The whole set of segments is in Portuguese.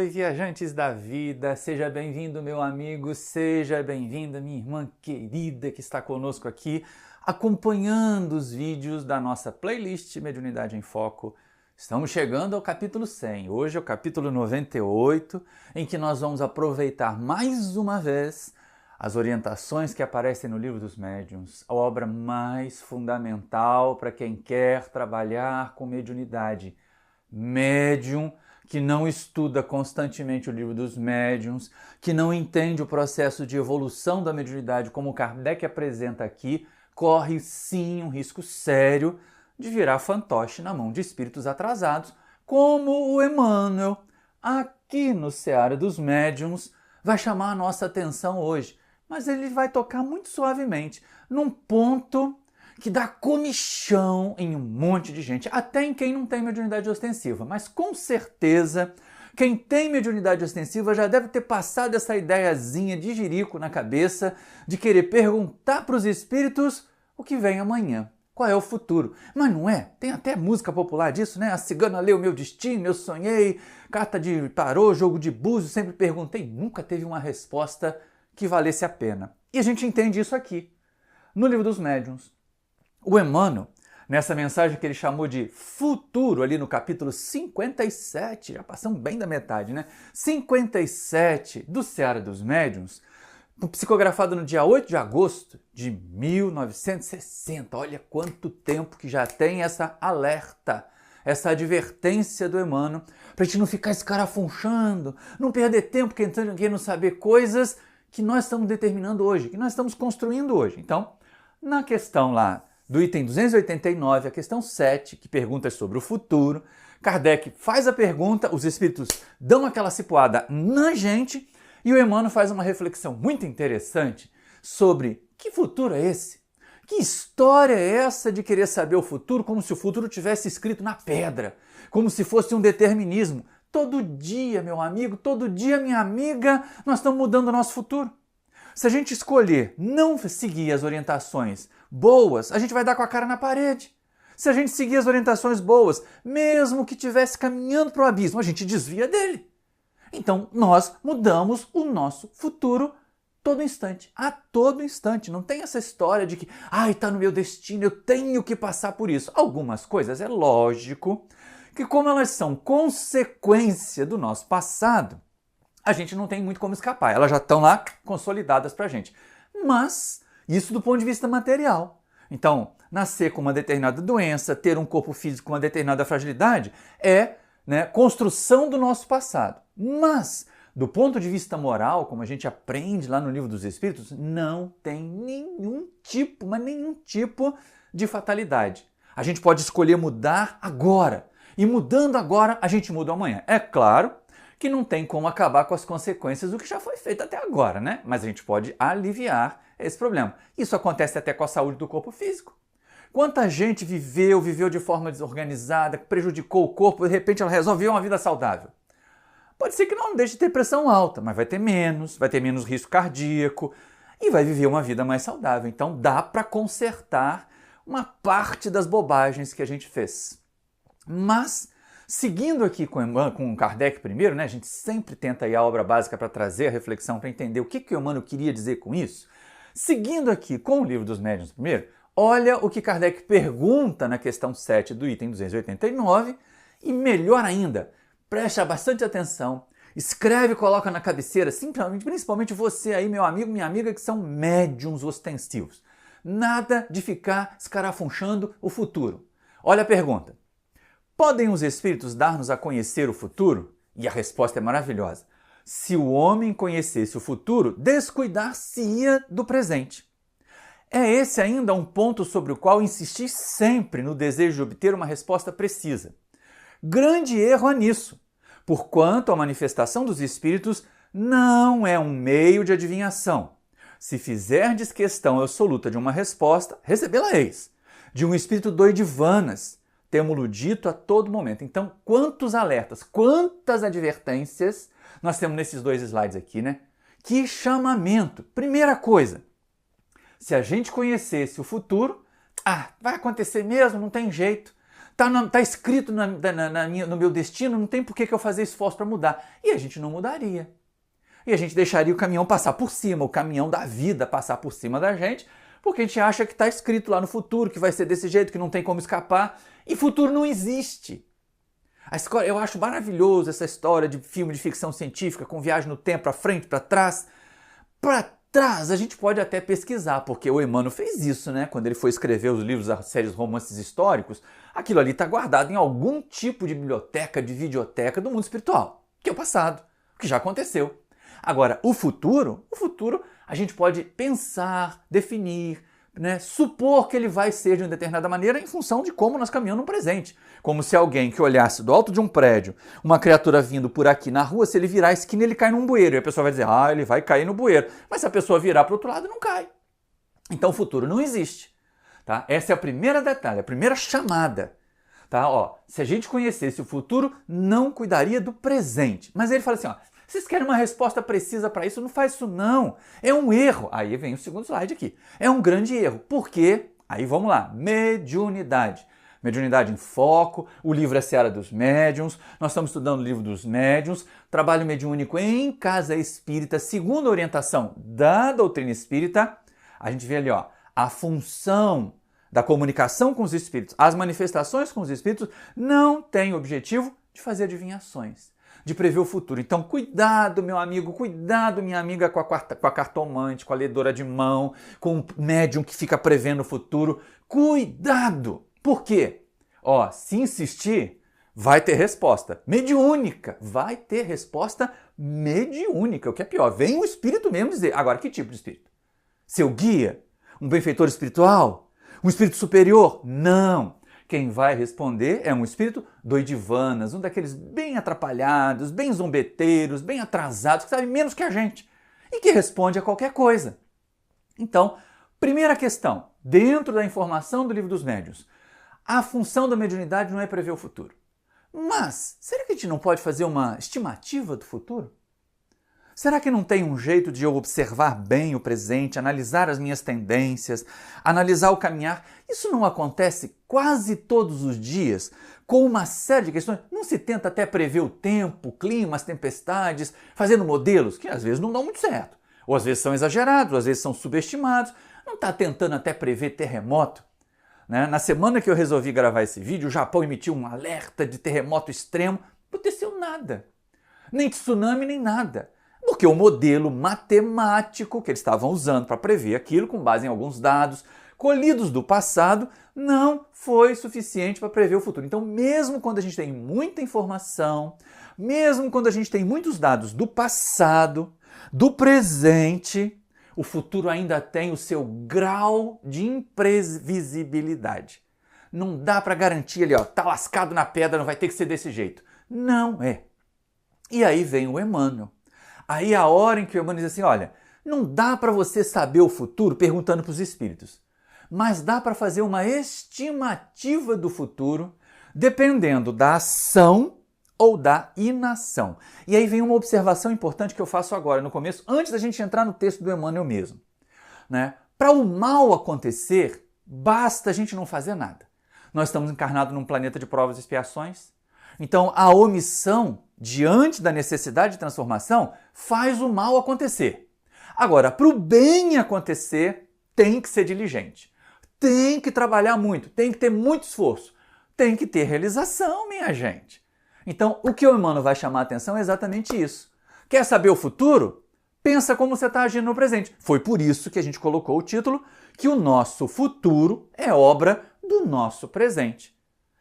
Oi, viajantes da vida, seja bem-vindo, meu amigo, seja bem-vinda, minha irmã querida que está conosco aqui, acompanhando os vídeos da nossa playlist Mediunidade em Foco. Estamos chegando ao capítulo 100, hoje é o capítulo 98, em que nós vamos aproveitar mais uma vez as orientações que aparecem no Livro dos Médiuns, a obra mais fundamental para quem quer trabalhar com mediunidade. Médium que não estuda constantemente o Livro dos Médiuns, que não entende o processo de evolução da mediunidade como Kardec apresenta aqui, corre sim um risco sério de virar fantoche na mão de espíritos atrasados, como o Emmanuel, aqui no Seara dos Médiuns, vai chamar a nossa atenção hoje. Mas ele vai tocar muito suavemente, num ponto que dá comichão em um monte de gente, até em quem não tem mediunidade ostensiva. Mas com certeza, quem tem mediunidade ostensiva já deve ter passado essa ideiazinha de jirico na cabeça de querer perguntar para os espíritos o que vem amanhã. Qual é o futuro? Mas não é? Tem até música popular disso, né? A cigana leu meu destino, eu sonhei, carta de tarô, jogo de búzios, sempre perguntei, nunca teve uma resposta que valesse a pena. E a gente entende isso aqui, no Livro dos Médiuns. O Emmanuel, nessa mensagem que ele chamou de futuro, ali no capítulo 57, já passamos bem da metade, né? 57 do Seara dos Médiuns, psicografado no dia 8 de agosto de 1960. Olha quanto tempo que já tem essa alerta, essa advertência do Emmanuel, para a gente não ficar escarafunchando, não perder tempo querendo saber coisas que nós estamos determinando hoje, que nós estamos construindo hoje. Então, na questão lá do item 289, a questão 7, que pergunta sobre o futuro, Kardec faz a pergunta, os espíritos dão aquela cipuada na gente e o Emmanuel faz uma reflexão muito interessante sobre que futuro é esse? Que história é essa de querer saber o futuro como se o futuro tivesse escrito na pedra, como se fosse um determinismo? Todo dia, meu amigo, todo dia, minha amiga, nós estamos mudando o nosso futuro. Se a gente escolher não seguir as orientações boas, a gente vai dar com a cara na parede. Se a gente seguir as orientações boas, mesmo que estivesse caminhando para o abismo, a gente desvia dele. Então, nós mudamos o nosso futuro todo instante, a todo instante. Não tem essa história de que, está no meu destino, eu tenho que passar por isso. Algumas coisas, é lógico, que como elas são consequência do nosso passado, a gente não tem muito como escapar. Elas já estão lá consolidadas para a gente. Mas isso do ponto de vista material. Então, nascer com uma determinada doença, ter um corpo físico com uma determinada fragilidade, é construção do nosso passado. Mas, do ponto de vista moral, como a gente aprende lá no Livro dos Espíritos, não tem nenhum tipo, mas nenhum tipo de fatalidade. A gente pode escolher mudar agora. E mudando agora, a gente muda amanhã. É claro que não tem como acabar com as consequências do que já foi feito até agora, né? Mas a gente pode aliviar esse problema. Isso acontece até com a saúde do corpo físico. Quanta gente viveu de forma desorganizada, prejudicou o corpo, de repente ela resolve viver uma vida saudável. Pode ser que não deixe de ter pressão alta, mas vai ter menos risco cardíaco e vai viver uma vida mais saudável. Então dá para consertar uma parte das bobagens que a gente fez. Mas, seguindo aqui com Kardec primeiro, a gente sempre tenta ir à obra básica para trazer a reflexão, para entender o que o Emmanuel queria dizer com isso. Seguindo aqui com o Livro dos Médiuns primeiro, olha o que Kardec pergunta na questão 7 do item 289 e, melhor ainda, presta bastante atenção, escreve e coloca na cabeceira, principalmente você aí, meu amigo, minha amiga, que são médiuns ostensivos. Nada de ficar escarafunchando o futuro. Olha a pergunta. Podem os espíritos dar-nos a conhecer o futuro? E a resposta é maravilhosa. Se o homem conhecesse o futuro, descuidar-se-ia do presente. É esse ainda um ponto sobre o qual insisti sempre no desejo de obter uma resposta precisa. Grande erro há nisso, porquanto a manifestação dos espíritos não é um meio de adivinhação. Se fizerdes questão absoluta de uma resposta, recebê-la-eis. De um espírito doidivanas, temo-lo dito a todo momento. Então, quantos alertas, quantas advertências nós temos nesses dois slides aqui, né? Que chamamento! Primeira coisa, se a gente conhecesse o futuro, vai acontecer mesmo, não tem jeito. Tá escrito no meu destino, não tem por que eu fazer esforço para mudar. E a gente não mudaria. E a gente deixaria o caminhão passar por cima, o caminhão da vida passar por cima da gente, porque a gente acha que está escrito lá no futuro, que vai ser desse jeito, que não tem como escapar. E futuro não existe. Eu acho maravilhoso essa história de filme de ficção científica com viagem no tempo, para frente, para trás. Para trás a gente pode até pesquisar, porque o Emmanuel fez isso, né? Quando ele foi escrever os livros, as séries romances históricos, aquilo ali está guardado em algum tipo de biblioteca, de videoteca do mundo espiritual, que é o passado, que já aconteceu. Agora, o futuro a gente pode pensar, definir, né, supor que ele vai ser de uma determinada maneira em função de como nós caminhamos no presente. Como se alguém que olhasse do alto de um prédio, uma criatura vindo por aqui na rua, se ele virar a esquina, ele cai num bueiro. E a pessoa vai dizer, ele vai cair no bueiro. Mas se a pessoa virar para o outro lado, não cai. Então o futuro não existe. Tá? Essa é a primeira detalhe, a primeira chamada. Tá? Se a gente conhecesse o futuro, não cuidaria do presente. Mas ele fala assim, vocês querem uma resposta precisa para isso? Não faz isso não. É um erro. Aí vem o segundo slide aqui. É um grande erro. Por quê? Aí vamos lá. Mediunidade. Mediunidade em Foco. O livro é Seara dos Médiuns. Nós estamos estudando o livro dos médiuns. Trabalho mediúnico em casa espírita, segundo a orientação da doutrina espírita. A gente vê ali, a função da comunicação com os espíritos, as manifestações com os espíritos, não tem o objetivo de fazer adivinhações, de prever o futuro. Então, cuidado, meu amigo, cuidado, minha amiga, com a cartomante, com a ledora de mão, com o médium que fica prevendo o futuro. Cuidado! Por quê? Se insistir, vai ter resposta mediúnica. Vai ter resposta mediúnica, o que é pior. Vem o espírito mesmo dizer. Agora, que tipo de espírito? Seu guia? Um benfeitor espiritual? Um espírito superior? Não! Quem vai responder é um espírito doidivanas, um daqueles bem atrapalhados, bem zombeteiros, bem atrasados, que sabe menos que a gente e que responde a qualquer coisa. Então, primeira questão, dentro da informação do Livro dos Médiuns, a função da mediunidade não é prever o futuro. Mas, será que a gente não pode fazer uma estimativa do futuro? Será que não tem um jeito de eu observar bem o presente, analisar as minhas tendências, analisar o caminhar? Isso não acontece quase todos os dias, com uma série de questões. Não se tenta até prever o tempo, o clima, as tempestades, fazendo modelos que às vezes não dão muito certo. Ou às vezes são exagerados, ou às vezes são subestimados. Não está tentando até prever terremoto? Né? Na semana que eu resolvi gravar esse vídeo, o Japão emitiu um alerta de terremoto extremo. Não aconteceu nada. Nem tsunami, nem nada. Porque o modelo matemático que eles estavam usando para prever aquilo, com base em alguns dados colhidos do passado, não foi suficiente para prever o futuro. Então, mesmo quando a gente tem muita informação, mesmo quando a gente tem muitos dados do passado, do presente, o futuro ainda tem o seu grau de imprevisibilidade. Não dá para garantir ali, tá lascado na pedra, não vai ter que ser desse jeito. Não é. E aí vem o Emmanuel. Aí a hora em que o Emmanuel diz assim, olha, não dá para você saber o futuro perguntando para os espíritos, mas dá para fazer uma estimativa do futuro dependendo da ação ou da inação. E aí vem uma observação importante que eu faço agora, no começo, antes da gente entrar no texto do Emmanuel mesmo. Né? Para o mal acontecer, basta a gente não fazer nada. Nós estamos encarnados num planeta de provas e expiações, então a omissão diante da necessidade de transformação faz o mal acontecer. Agora, para o bem acontecer, tem que ser diligente, tem que trabalhar muito, tem que ter muito esforço, tem que ter realização, minha gente. Então, o que o Emmanuel vai chamar a atenção é exatamente isso. Quer saber o futuro? Pensa como você está agindo no presente. Foi por isso que a gente colocou o título que o nosso futuro é obra do nosso presente.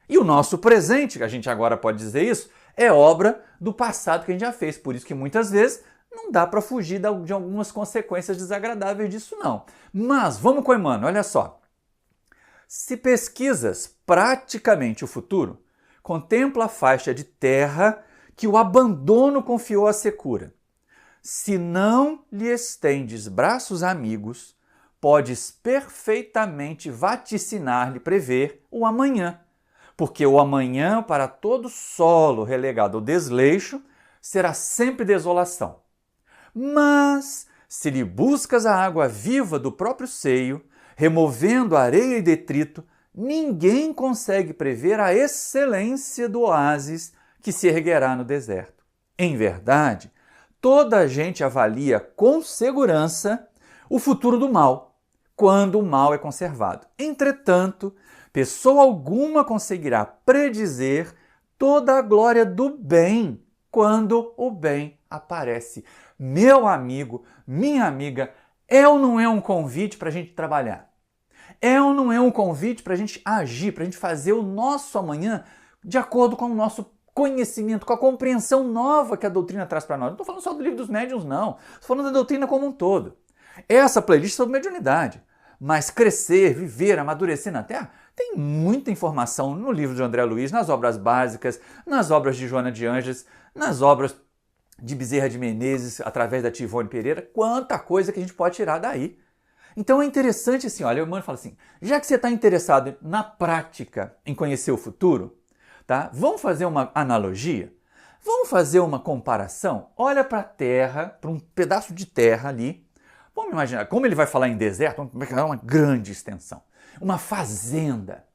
E o nosso presente, a gente agora pode dizer isso, é obra do passado que a gente já fez. Por isso que muitas vezes não dá para fugir de algumas consequências desagradáveis disso não. Mas vamos com o Emmanuel, olha só. Se pesquisas praticamente o futuro, contempla a faixa de terra que o abandono confiou à secura. Se não lhe estendes braços amigos, podes perfeitamente vaticinar-lhe prever o amanhã, porque o amanhã, para todo solo relegado ao desleixo, será sempre desolação. Mas, se lhe buscas a água viva do próprio seio, removendo areia e detrito, ninguém consegue prever a excelência do oásis que se erguerá no deserto. Em verdade, toda a gente avalia com segurança o futuro do mal, quando o mal é conservado. Entretanto, pessoa alguma conseguirá predizer toda a glória do bem quando o bem aparece. Meu amigo, minha amiga, é ou não é um convite para a gente trabalhar? É ou não é um convite para a gente agir, para a gente fazer o nosso amanhã de acordo com o nosso conhecimento, com a compreensão nova que a doutrina traz para nós? Não estou falando só do livro dos médiuns, não. Estou falando da doutrina como um todo. Essa playlist é sobre mediunidade. Mas crescer, viver, amadurecer na Terra, tem muita informação no livro de André Luiz, nas obras básicas, nas obras de Joana de Ângeles, nas obras de Bezerra de Menezes, através da tia Ivone Pereira. Quanta coisa que a gente pode tirar daí. Então é interessante assim, olha, o Emmanuel fala assim, já que você está interessado na prática em conhecer o futuro, tá? Vamos fazer uma analogia? Vamos fazer uma comparação? Olha para a Terra, para um pedaço de terra ali. Vamos imaginar, como ele vai falar em deserto, é uma grande extensão. Uma fazenda.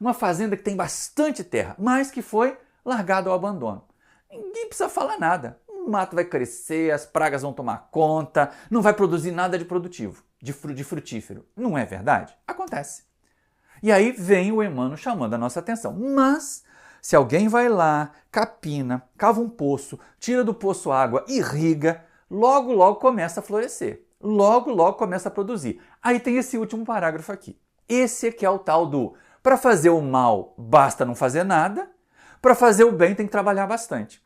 Uma fazenda que tem bastante terra, mas que foi largada ao abandono. Ninguém precisa falar nada. O mato vai crescer, as pragas vão tomar conta, não vai produzir nada de produtivo, de frutífero. Não é verdade? Acontece. E aí vem o Emmanuel chamando a nossa atenção. Mas, se alguém vai lá, capina, cava um poço, tira do poço água, irriga, logo, logo começa a florescer. Logo, logo começa a produzir. Aí tem esse último parágrafo aqui. Esse aqui é o tal do, para fazer o mal basta não fazer nada, para fazer o bem tem que trabalhar bastante.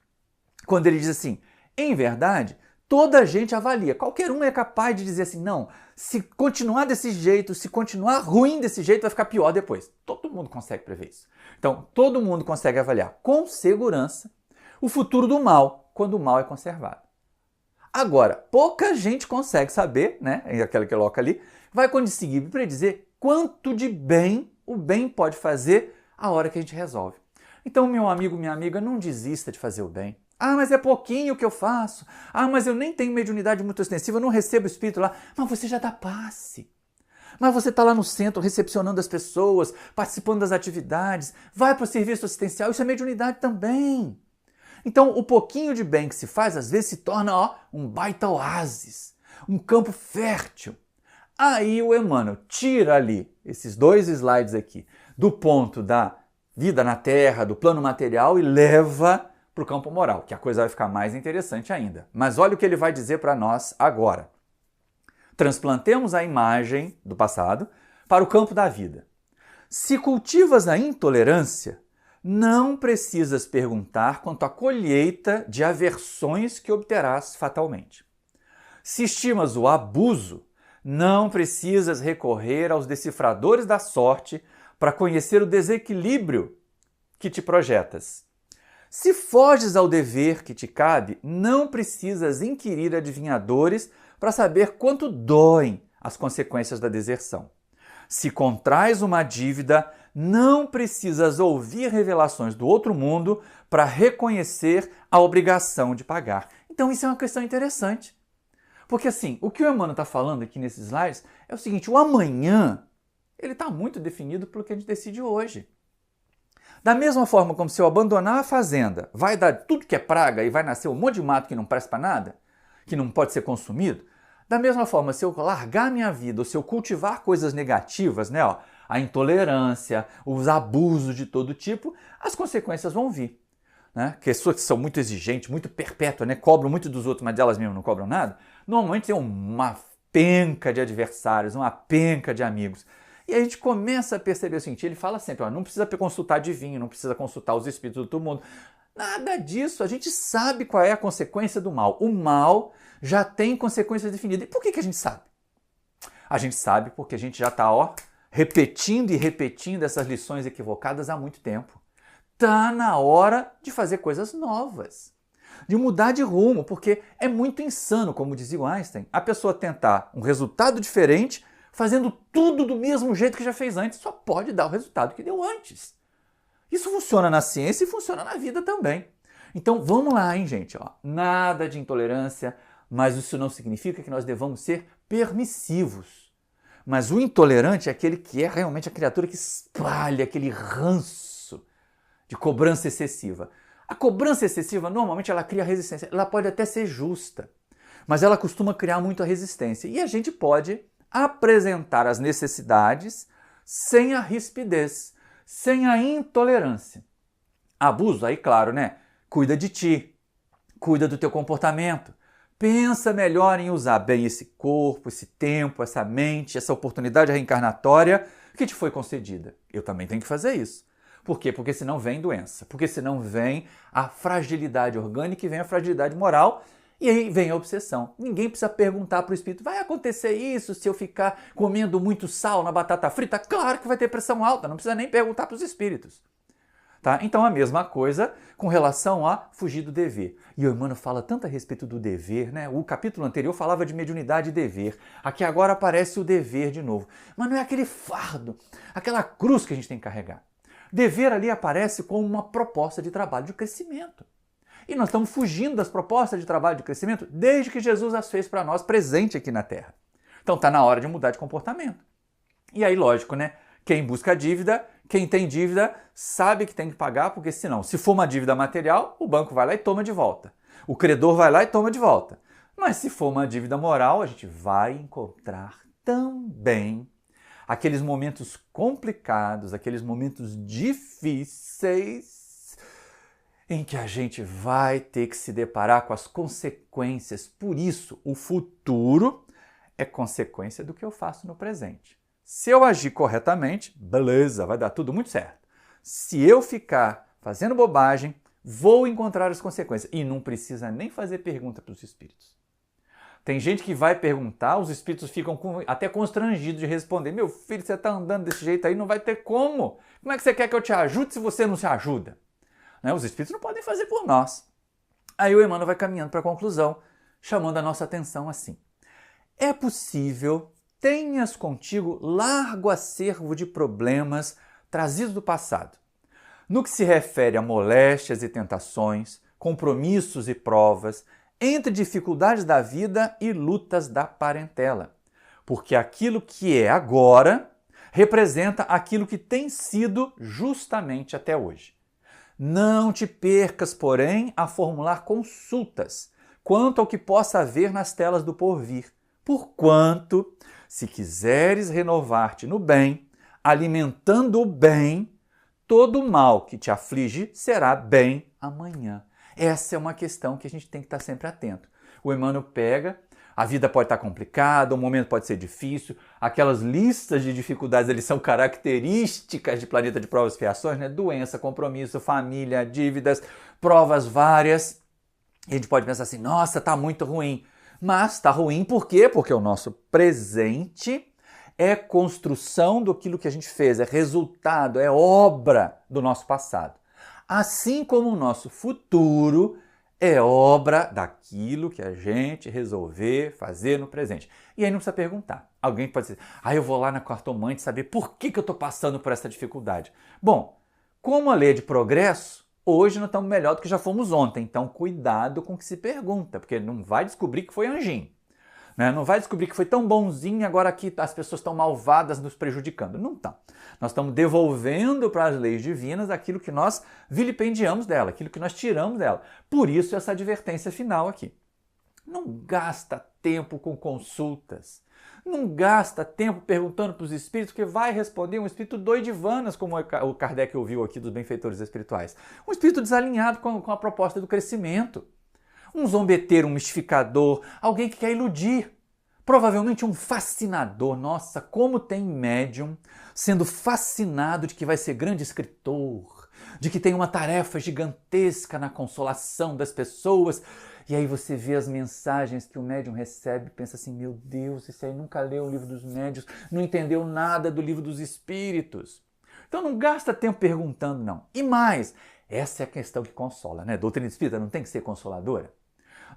Quando ele diz assim, em verdade, toda a gente avalia. Qualquer um é capaz de dizer assim, não, se continuar desse jeito, se continuar ruim desse jeito, vai ficar pior depois. Todo mundo consegue prever isso. Então, todo mundo consegue avaliar com segurança o futuro do mal, quando o mal é conservado. Agora, pouca gente consegue saber, né, aquela que coloca ali, vai conseguir predizer quanto de bem o bem pode fazer a hora que a gente resolve. Então, meu amigo, minha amiga, não desista de fazer o bem. Ah, mas é pouquinho que eu faço. Ah, mas eu nem tenho mediunidade muito extensiva, eu não recebo espírito lá. Mas você já dá passe. Mas você está lá no centro recepcionando as pessoas, participando das atividades, vai para o serviço assistencial, isso é mediunidade também. Então, o pouquinho de bem que se faz, às vezes se torna um baita oásis, um campo fértil. Aí o Emmanuel tira ali, esses 2 slides aqui, do ponto da vida na Terra, do plano material, e leva para o campo moral, que a coisa vai ficar mais interessante ainda. Mas olha o que ele vai dizer para nós agora. Transplantemos a imagem do passado para o campo da vida. Se cultivas a intolerância, não precisas perguntar quanto à colheita de aversões que obterás fatalmente. Se estimas o abuso, não precisas recorrer aos decifradores da sorte para conhecer o desequilíbrio que te projetas. Se foges ao dever que te cabe, não precisas inquirir adivinhadores para saber quanto doem as consequências da deserção. Se contrais uma dívida, não precisas ouvir revelações do outro mundo para reconhecer a obrigação de pagar. Então isso é uma questão interessante. Porque assim, o que o Emmanuel está falando aqui nesses slides é o seguinte, o amanhã ele está muito definido pelo que a gente decide hoje. Da mesma forma como se eu abandonar a fazenda, vai dar tudo que é praga e vai nascer um monte de mato que não presta para nada, que não pode ser consumido, da mesma forma, se eu largar minha vida, ou se eu cultivar coisas negativas, né, a intolerância, os abusos de todo tipo, as consequências vão vir. Né? Pessoas que são muito exigentes, muito perpétuas, né? Cobram muito dos outros, mas delas mesmas não cobram nada, normalmente tem uma penca de adversários, uma penca de amigos. E a gente começa a perceber o seguinte, ele fala sempre, não precisa consultar adivinho, não precisa consultar os espíritos do todo mundo. Nada disso, a gente sabe qual é a consequência do mal. O mal já tem consequências definidas. E por que a gente sabe? A gente sabe porque a gente já está repetindo e repetindo essas lições equivocadas há muito tempo. Está na hora de fazer coisas novas, de mudar de rumo, porque é muito insano, como dizia o Einstein, a pessoa tentar um resultado diferente fazendo tudo do mesmo jeito que já fez antes, só pode dar o resultado que deu antes. Isso funciona na ciência e funciona na vida também. Então vamos lá, hein, gente? Nada de intolerância, mas isso não significa que nós devamos ser permissivos. Mas o intolerante é aquele que é realmente a criatura que espalha aquele ranço de cobrança excessiva. A cobrança excessiva, normalmente, ela cria resistência. Ela pode até ser justa, mas ela costuma criar muita resistência. E a gente pode apresentar as necessidades sem a rispidez, sem a intolerância. Abuso, aí claro, né? Cuida de ti, cuida do teu comportamento. Pensa melhor em usar bem esse corpo, esse tempo, essa mente, essa oportunidade reencarnatória que te foi concedida. Eu também tenho que fazer isso. Por quê? Porque senão vem doença. Porque senão vem a fragilidade orgânica e vem a fragilidade moral e aí vem a obsessão. Ninguém precisa perguntar para o espírito, vai acontecer isso se eu ficar comendo muito sal na batata frita? Claro que vai ter pressão alta, não precisa nem perguntar para os espíritos. Tá? Então a mesma coisa com relação a fugir do dever. E o Emmanuel fala tanto a respeito do dever, né? O capítulo anterior falava de mediunidade e dever. Aqui agora aparece o dever de novo. Mas não é aquele fardo, aquela cruz que a gente tem que carregar. Dever ali aparece como uma proposta de trabalho de crescimento. E nós estamos fugindo das propostas de trabalho de crescimento desde que Jesus as fez para nós presente aqui na Terra. Então está na hora de mudar de comportamento. E aí, lógico, né? Quem busca dívida, quem tem dívida, sabe que tem que pagar, porque senão, se for uma dívida material, o banco vai lá e toma de volta. O credor vai lá e toma de volta. Mas se for uma dívida moral, a gente vai encontrar também aqueles momentos complicados, aqueles momentos difíceis, em que a gente vai ter que se deparar com as consequências. Por isso, o futuro é consequência do que eu faço no presente. Se eu agir corretamente, beleza, vai dar tudo muito certo. Se eu ficar fazendo bobagem, vou encontrar as consequências. E não precisa nem fazer pergunta para os espíritos. Tem gente que vai perguntar, os espíritos ficam até constrangidos de responder. Meu filho, você está andando desse jeito aí, não vai ter como. Como é que você quer que eu te ajude se você não se ajuda? Né? Os espíritos não podem fazer por nós. Aí o Emmanuel vai caminhando para a conclusão, chamando a nossa atenção assim. É possível tenhas contigo largo acervo de problemas trazidos do passado, no que se refere a moléstias e tentações, compromissos e provas, entre dificuldades da vida e lutas da parentela. Porque aquilo que é agora representa aquilo que tem sido justamente até hoje. Não te percas, porém, a formular consultas quanto ao que possa haver nas telas do porvir, porquanto, se quiseres renovar-te no bem, alimentando o bem, todo o mal que te aflige será bem amanhã. Essa é uma questão que a gente tem que estar sempre atento. O Emmanuel pega, a vida pode estar complicada, o momento pode ser difícil, aquelas listas de dificuldades eles são características de planeta de provas e expiações, né? Doença, compromisso, família, dívidas, provas várias. E a gente pode pensar assim, nossa, está muito ruim. Mas está ruim por quê? Porque o nosso presente é construção daquilo que a gente fez, é resultado, é obra do nosso passado. Assim como o nosso futuro é obra daquilo que a gente resolver fazer no presente. E aí não precisa perguntar. Alguém pode dizer, eu vou lá na cartomante saber por que eu estou passando por essa dificuldade. Bom, como a lei é de progresso, hoje nós estamos melhor do que já fomos ontem. Então, cuidado com o que se pergunta, porque não vai descobrir que foi anjinho. Né? Não vai descobrir que foi tão bonzinho e agora que as pessoas estão malvadas nos prejudicando. Não estão. Nós estamos devolvendo para as leis divinas aquilo que nós vilipendiamos dela, aquilo que nós tiramos dela. Por isso essa advertência final aqui. Não gasta tempo com consultas. Não gasta tempo perguntando para os espíritos, que vai responder um espírito doidivanas, como o Kardec ouviu aqui dos benfeitores espirituais. Um espírito desalinhado com a proposta do crescimento. Um zombeteiro, um mistificador, alguém que quer iludir. Provavelmente um fascinador. Nossa, como tem médium sendo fascinado de que vai ser grande escritor, de que tem uma tarefa gigantesca na consolação das pessoas. E aí você vê as mensagens que o médium recebe e pensa assim, meu Deus, esse aí nunca leu o livro dos médiuns, não entendeu nada do livro dos espíritos. Então não gasta tempo perguntando, não. E mais, essa é a questão que consola, né? Doutrina espírita não tem que ser consoladora?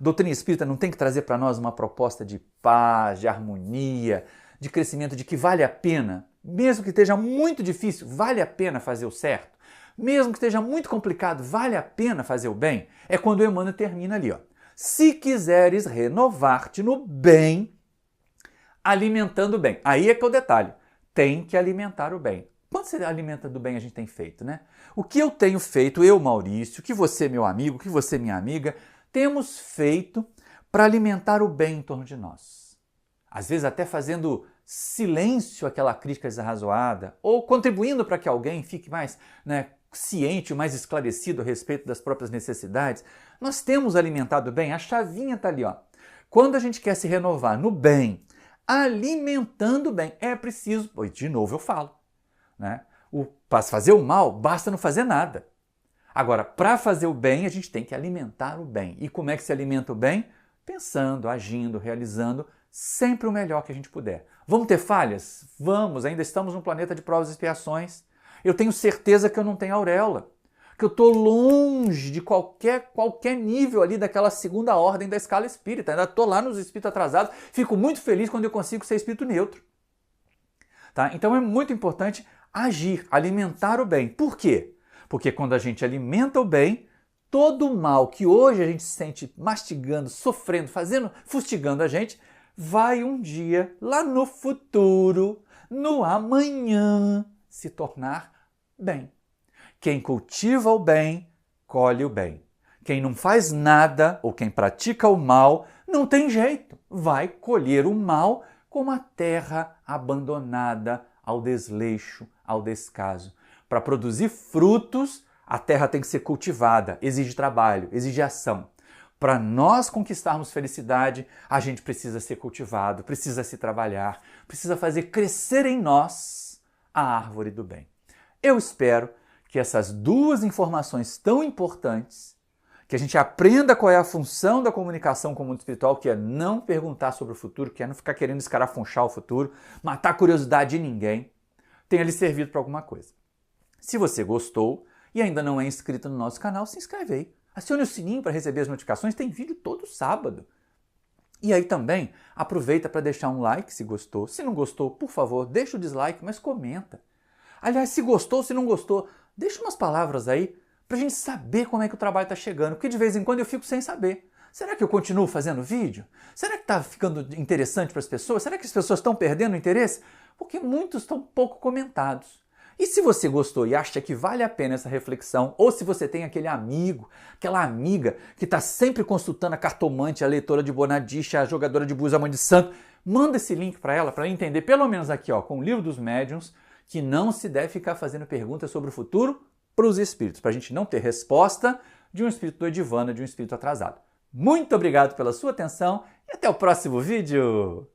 Doutrina espírita não tem que trazer para nós uma proposta de paz, de harmonia, de crescimento, de que vale a pena, mesmo que esteja muito difícil, vale a pena fazer o certo? Mesmo que esteja muito complicado, vale a pena fazer o bem? É quando o Emmanuel termina ali, ó. Se quiseres renovar-te no bem, alimentando bem. Aí é que é o detalhe. Tem que alimentar o bem. Quanto você alimenta do bem a gente tem feito, né? O que eu tenho feito, eu, Maurício, que você, meu amigo, que você, minha amiga, temos feito para alimentar o bem em torno de nós. Às vezes até fazendo silêncio àquela crítica desarrazoada, ou contribuindo para que alguém fique mais ciente, mais esclarecido a respeito das próprias necessidades. Nós temos alimentado o bem, a chavinha está ali, ó. Quando a gente quer se renovar no bem, alimentando o bem, é preciso, de novo eu falo, para fazer o mal, basta não fazer nada. Agora, para fazer o bem, a gente tem que alimentar o bem. E como é que se alimenta o bem? Pensando, agindo, realizando sempre o melhor que a gente puder. Vamos ter falhas? Vamos, ainda estamos num planeta de provas e expiações. Eu tenho certeza que eu não tenho auréola, que eu estou longe de qualquer nível ali daquela segunda ordem da escala espírita. Ainda estou lá nos espíritos atrasados, fico muito feliz quando eu consigo ser espírito neutro. Tá? Então é muito importante agir, alimentar o bem. Por quê? Porque quando a gente alimenta o bem, todo o mal que hoje a gente sente mastigando, sofrendo, fustigando a gente, vai um dia, lá no futuro, no amanhã, se tornar bem. Quem cultiva o bem, colhe o bem. Quem não faz nada ou quem pratica o mal, não tem jeito, vai colher o mal como a terra abandonada ao desleixo, ao descaso. Para produzir frutos, a terra tem que ser cultivada, exige trabalho, exige ação. Para nós conquistarmos felicidade, a gente precisa ser cultivado, precisa se trabalhar, precisa fazer crescer em nós a árvore do bem. Eu espero que essas duas informações tão importantes, que a gente aprenda qual é a função da comunicação com o mundo espiritual, que é não perguntar sobre o futuro, que é não ficar querendo escarafunchar o futuro, matar a curiosidade de ninguém, tenha lhe servido para alguma coisa. Se você gostou e ainda não é inscrito no nosso canal, se inscreve aí. Acione o sininho para receber as notificações, tem vídeo todo sábado. E aí também aproveita para deixar um like se gostou. Se não gostou, por favor, deixa o dislike, mas comenta. Aliás, se gostou, se não gostou, deixa umas palavras aí para a gente saber como é que o trabalho está chegando, porque de vez em quando eu fico sem saber. Será que eu continuo fazendo vídeo? Será que está ficando interessante para as pessoas? Será que as pessoas estão perdendo o interesse? Porque muitos estão pouco comentados. E se você gostou e acha que vale a pena essa reflexão, ou se você tem aquele amigo, aquela amiga que está sempre consultando a cartomante, a leitora de Bonadicha, a jogadora de búzios, a mãe de santo, manda esse link para ela entender, pelo menos aqui com o Livro dos Médiuns, que não se deve ficar fazendo perguntas sobre o futuro para os espíritos, para a gente não ter resposta de um espírito doidivana, de um espírito atrasado. Muito obrigado pela sua atenção e até o próximo vídeo!